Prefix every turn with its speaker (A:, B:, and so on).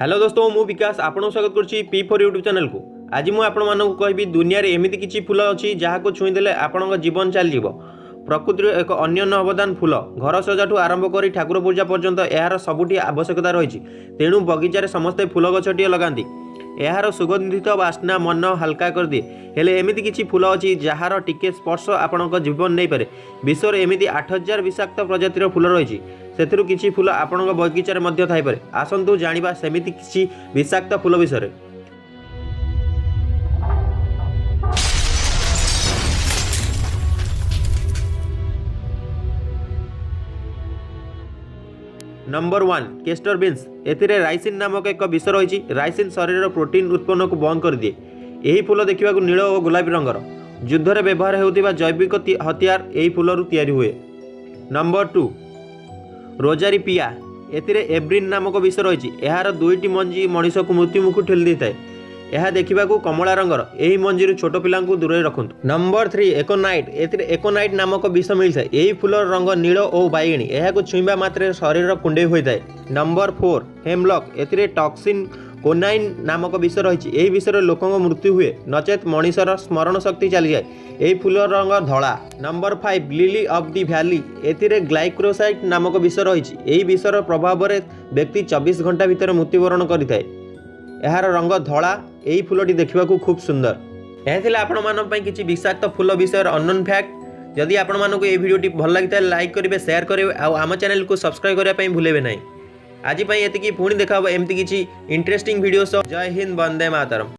A: Hello दोस्तों मु विकास आपन स्वागत करुच्ची P4 यूट्यूब चैनल को। आज मुझे आपण कहबी दुनिया रे एमिति किछि फूल अछि जहा को छुई देले आपण जीवन चल जीवो। प्रकृतिर एक अन्यन्य अवदान फूल घर सजाठू आरंभ करी ठाकुर पूजा पर्यंत यार सबुठी आवश्यकता रही। तेणु बगीचारे समस्ते फूल गछटिए लगाती। यार सुगंधित बास्ना मन हल्का कर दिए। हेले एमिति किछि फूल अछि जहार टिके स्पर्श आपणक जीवन नहीं पारे। विश्व एमिति 8000 विषाक्त प्रजातिर फूल रही। सेथिरु किछि फूल आपणक बगीचारे मध्य थाई पारे। आसंतु जानिबा सेमिति किछि विषाक्त फूल विषय। Number 1 castor beans. एथिरे राइसिन नामक एक विष रही। राइसिन शरीर प्रोटीन उत्पन्न को बंद कर दिए। यही फूल देखा नील और गुलाबी रंगर। युद्ध में व्यवहार होता जैविक हथियार यही फूलू तैयारी हुए। नंबर 2 रोजारी पिया। एथिरे एब्रिन नामक विष रही। यार दुईटी मंजी मनीष को मृत्युमुख ठेली देता है। यह देखा कमला रंगर। यही मंजी छोट पिला दूर रखु। नंबर 3 एकोनाइट। एथिरे एकोनाइट नामक विष मिलता है। यही फूलर रंग नील और बैगणी। यह छुईवा मात्रे शरीर कुंडे होता है। Number 4 hemlock. एथिरे टॉक्सिन कोनाइन नामक विष रही। यही विषय लोकों मृत्यु हुए नचेत मनीषर स्मरण शक्ति चली जाए। यही फूलर रंग धला। Number 5 lily of the valley. एथिरे ग्लाइक्रोसाइट नामक विष रही। यही विषर प्रभाव में व्यक्ति 24 घंटा भितर मृत्युवरण करिथाए। यार रंग धला। यही फूलटी देखा खूब सुंदर। यह आपण किसी विषाक्त फूल विषय अननोन फैक्ट। जदि आपण मानक ये वीडियोटी भल लगी लाइक करेंगे शेयर करेंगे और आम चैनल को सब्सक्राइब करने भूलें नहीं। आज ये पुणी देखा एमती किसी इंटरेस्टिंग वीडियो। जय हिंद वंदे मातरम।